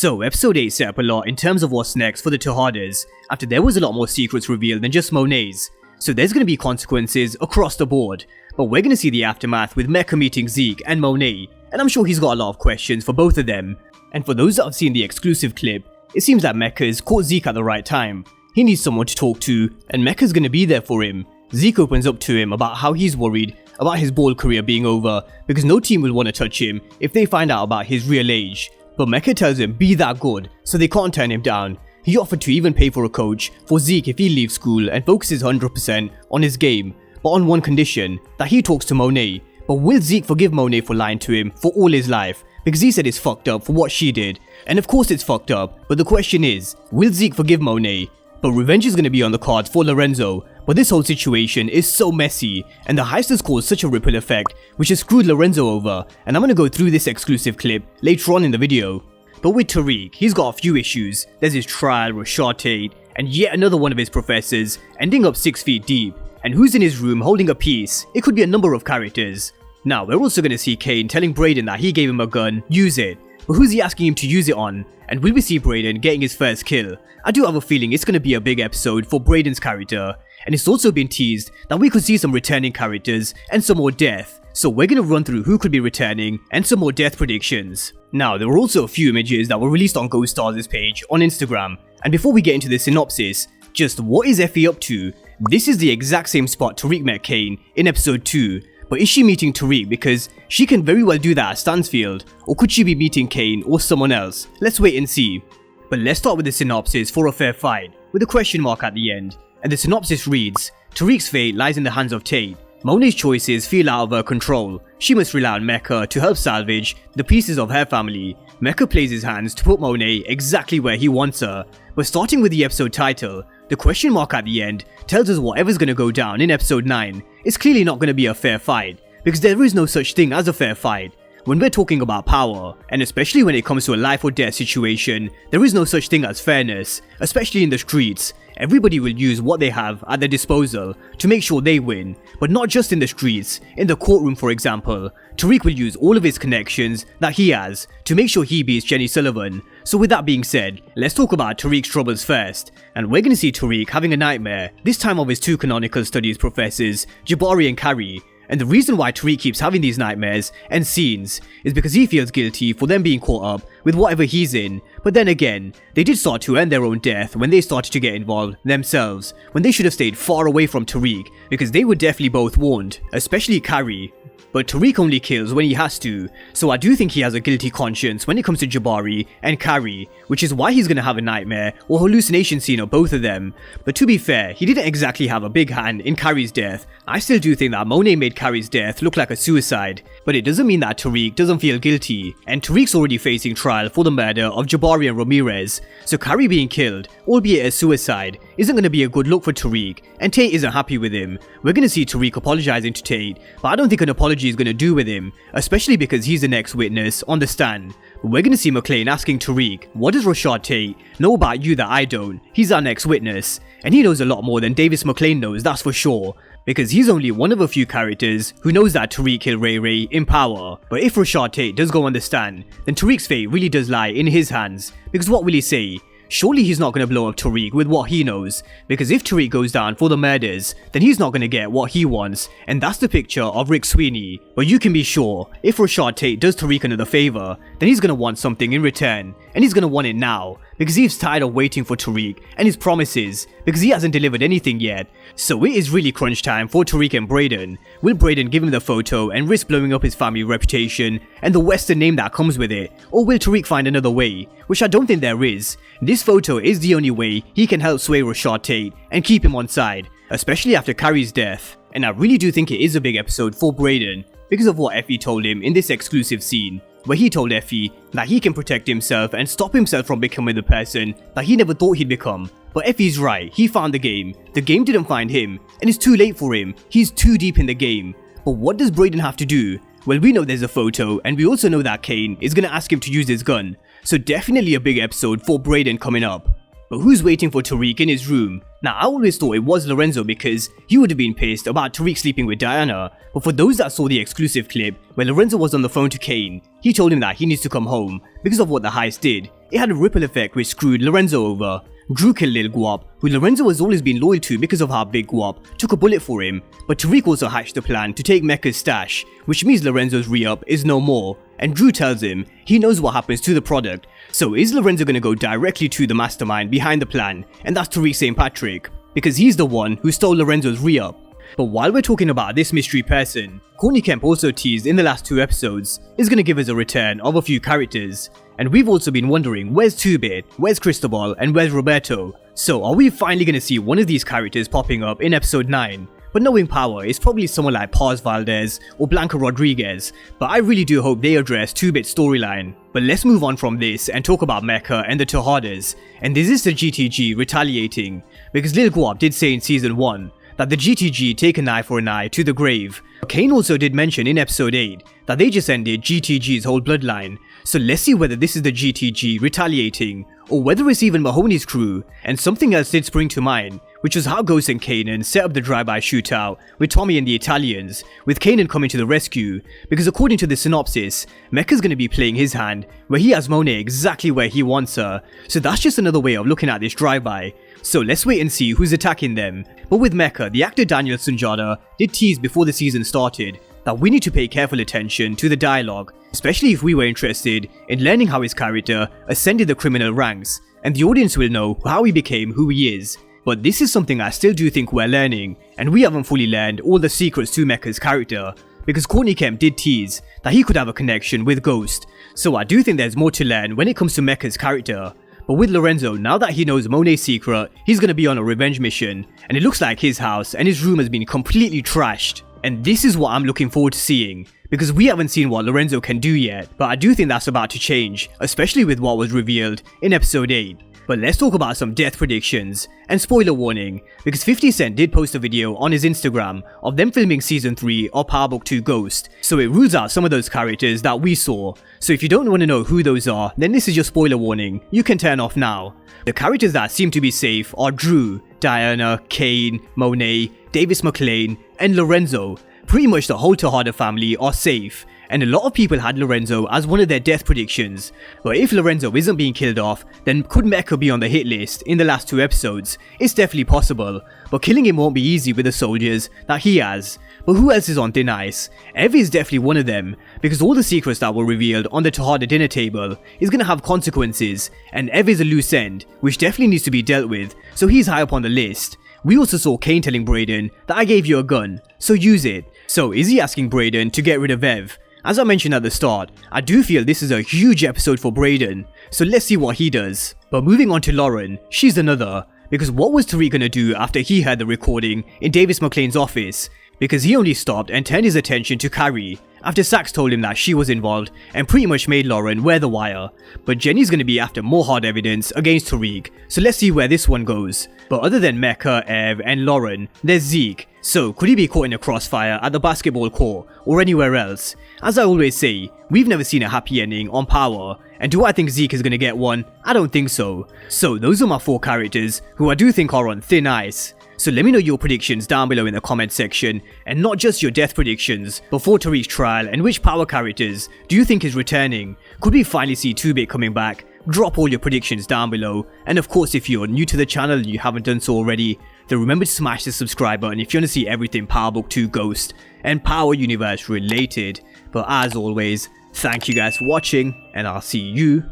So episode 8 set up a lot in terms of what's next for the Tejadas, after there was a lot more secrets revealed than just Monet's. So there's going to be consequences across the board, but we're going to see the aftermath with Mecca meeting Zeke and Monet, and I'm sure he's got a lot of questions for both of them. And for those that have seen the exclusive clip, it seems that Mecca's caught Zeke at the right time. He needs someone to talk to, and Mecca's going to be there for him. Zeke opens up to him about how he's worried about his ball career being over because no team will want to touch him if they find out about his real age. But Mecca tells him be that good, so they can't turn him down. He offered to even pay for a coach for Zeke if he leaves school and focuses 100% on his game, but on one condition, that he talks to Monet. But will Zeke forgive Monet for lying to him for all his life? Because he said it's fucked up for what she did. And of course it's fucked up, but the question is, will Zeke forgive Monet? But revenge is going to be on the cards for Lorenzo. But this whole situation is so messy, and the heist has caused such a ripple effect, which has screwed Lorenzo over, and I'm going to go through this exclusive clip later on in the video. But with Tariq, he's got a few issues. There's his trial, Rashad Tate, and yet another one of his professors, ending up 6 feet deep. And who's in his room holding a piece? It could be a number of characters. Now, we're also going to see Kane telling Brayden that he gave him a gun, use it. But who's he asking him to use it on? And will we see Brayden getting his first kill? I do have a feeling it's going to be a big episode for Brayden's character. And it's also been teased that we could see some returning characters and some more death. So we're going to run through who could be returning and some more death predictions. Now, there were also a few images that were released on Ghost Stars' page on Instagram. And before we get into the synopsis, just what is Effie up to? This is the exact same spot Tariq met Kane in episode 2. But is she meeting Tariq because she can very well do that at Stansfield? Or could she be meeting Kane or someone else? Let's wait and see. But let's start with the synopsis for a fair fight, with a question mark at the end. And the synopsis reads, Tariq's fate lies in the hands of Tate. Monet's choices feel out of her control. She must rely on Mecca to help salvage the pieces of her family. Mecca plays his hands to put Monet exactly where he wants her. But starting with the episode title, the question mark at the end tells us whatever's going to go down in episode 9 is clearly not going to be a fair fight, because there is no such thing as a fair fight. When we're talking about power, and especially when it comes to a life or death situation, there is no such thing as fairness, especially in the streets. Everybody will use what they have at their disposal to make sure they win, but not just in the streets. In the courtroom, for example, Tariq will use all of his connections that he has to make sure he beats Jenny Sullivan. So with that being said, let's talk about Tariq's troubles first. And we're going to see Tariq having a nightmare, this time of his two canonical studies professors, Jabari and Carrie. And the reason why Tariq keeps having these nightmares and scenes is because he feels guilty for them being caught up with whatever he's in. But then again, they did start to earn their own death when they started to get involved themselves, when they should have stayed far away from Tariq, because they were definitely both warned, especially Carrie. But Tariq only kills when he has to, so I do think he has a guilty conscience when it comes to Jabari and Carrie, which is why he's gonna have a nightmare or hallucination scene of both of them. But to be fair, he didn't exactly have a big hand in Carrie's death. I still do think that Monet made Carrie's death look like a suicide, but it doesn't mean that Tariq doesn't feel guilty, and Tariq's already facing trial for the murder of Jabari and Ramirez, so Carrie being killed, albeit a suicide, isn't gonna be a good look for Tariq, and Tate isn't happy with him. We're gonna see Tariq apologizing to Tate, but I don't think an apology is gonna do with him, especially because he's the next witness on the stand. We're gonna see McClane asking Tariq, what does Rashad Tate know about you that I don't? He's our next witness, and he knows a lot more than Davis McClane knows, that's for sure, because he's only one of a few characters who knows that Tariq killed Ray Ray in power. But if Rashad Tate does go on the stand, then Tariq's fate really does lie in his hands, because what will he say? Surely he's not going to blow up Tariq with what he knows, because if Tariq goes down for the murders, then he's not going to get what he wants, and that's the picture of Rick Sweeney. But you can be sure, if Rashad Tate does Tariq another favor, then he's going to want something in return, and he's going to want it now, because he's tired of waiting for Tariq and his promises, because he hasn't delivered anything yet. So it is really crunch time for Tariq and Brayden. Will Brayden give him the photo and risk blowing up his family reputation and the Western name that comes with it, or will Tariq find another way, which I don't think there is. This photo is the only way he can help sway Rashad Tate and keep him on side, especially after Carrie's death. And I really do think it is a big episode for Brayden, because of what Effie told him in this exclusive scene, where he told Effie that he can protect himself and stop himself from becoming the person that he never thought he'd become. But Effie's right, he found the game didn't find him, and it's too late for him, he's too deep in the game. But what does Brayden have to do? Well, we know there's a photo, and we also know that Kane is gonna ask him to use his gun, so definitely a big episode for Brayden coming up. But who's waiting for Tariq in his room? Now, I always thought it was Lorenzo because he would have been pissed about Tariq sleeping with Diana, but for those that saw the exclusive clip where Lorenzo was on the phone to Kane, he told him that he needs to come home because of what the heist did. it had a ripple effect which screwed Lorenzo over. Drew killed Lil Guap, who Lorenzo has always been loyal to because of how Big Guap took a bullet for him, but Tariq also hatched the plan to take Mecca's stash, which means Lorenzo's re-up is no more, and Drew tells him he knows what happens to the product. So is Lorenzo gonna go directly to the mastermind behind the plan, and that's Tariq St. Patrick, because he's the one who stole Lorenzo's re-up. But while we're talking about this mystery person, Courtney Kemp also teased in the last 2 episodes is going to give us a return of a few characters. And we've also been wondering where's 2-Bit, where's Cristobal, and where's Roberto. So are we finally going to see one of these characters popping up in episode 9? But knowing Power, it's probably someone like Paz Valdez or Blanca Rodriguez, but I really do hope they address 2-Bit's storyline. But let's move on from this and talk about Mecca and the Tejadas. And this is the GTG retaliating, because Lil Guap did say in season 1 that the GTG take an eye for an eye to the grave. Kane also did mention in episode 8 that they just ended GTG's whole bloodline, so let's see whether this is the GTG retaliating, or whether it's even Mahoney's crew. And something else did spring to mind, which was how Ghost and Kanan set up the drive-by shootout with Tommy and the Italians, with Kanan coming to the rescue, because according to the synopsis, Mecca's going to be playing his hand, where he has Monet exactly where he wants her, so that's just another way of looking at this drive-by. So let's wait and see who's attacking them. But with Mecca, the actor Daniel Sunjata did tease before the season started that we need to pay careful attention to the dialogue, especially if we were interested in learning how his character ascended the criminal ranks, and the audience will know how he became who he is. But this is something I still do think we're learning, and we haven't fully learned all the secrets to Mecca's character, because Courtney Kemp did tease that he could have a connection with Ghost, so I do think there's more to learn when it comes to Mecca's character. But with Lorenzo, now that he knows Monet's secret, he's gonna be on a revenge mission, and it looks like his house and his room has been completely trashed. And this is what I'm looking forward to seeing, because we haven't seen what Lorenzo can do yet, but I do think that's about to change, especially with what was revealed in episode 8. But let's talk about some death predictions, and spoiler warning, because 50 Cent did post a video on his Instagram of them filming season 3 of Power Book 2 Ghost, so it rules out some of those characters that we saw. So if you don't want to know who those are, then this is your spoiler warning, you can turn off now. The characters that seem to be safe are Drew, Diana, Kane, Monet, Davis McLean, and Lorenzo. Pretty much the whole Tejada family are safe, and a lot of people had Lorenzo as one of their death predictions. But if Lorenzo isn't being killed off, then could Mecca be on the hit list in the last 2 episodes? It's definitely possible, but killing him won't be easy with the soldiers that he has. But who else is on thin ice? Ev is definitely one of them, because all the secrets that were revealed on the Tejada dinner table is going to have consequences, and Ev is a loose end, which definitely needs to be dealt with, so he's high up on the list. We also saw Kane telling Brayden that I gave you a gun, so use it. So is he asking Brayden to get rid of Ev? As I mentioned at the start, I do feel this is a huge episode for Brayden, so let's see what he does. But moving on to Lauren, she's another, because what was Tariq gonna do after he heard the recording in Davis McLean's office? Because he only stopped and turned his attention to Carrie, after Sax told him that she was involved and pretty much made Lauren wear the wire. But Jenny's gonna be after more hard evidence against Tariq, so let's see where this one goes. But other than Mecca, Ev, and Lauren, there's Zeke. So could he be caught in a crossfire at the basketball court or anywhere else? As I always say, we've never seen a happy ending on Power, and do I think Zeke is gonna get one? I don't think so. So those are my 4 characters who I do think are on thin ice. So let me know your predictions down below in the comment section, and not just your death predictions before Tariq's trial, and which Power characters do you think is returning? Could we finally see 2-Bit coming back? Drop all your predictions down below, and of course if you're new to the channel and you haven't done so already, then remember to smash the subscribe button if you want to see everything Power Book 2 Ghost and Power Universe related. But as always, thank you guys for watching, and I'll see you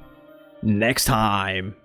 next time.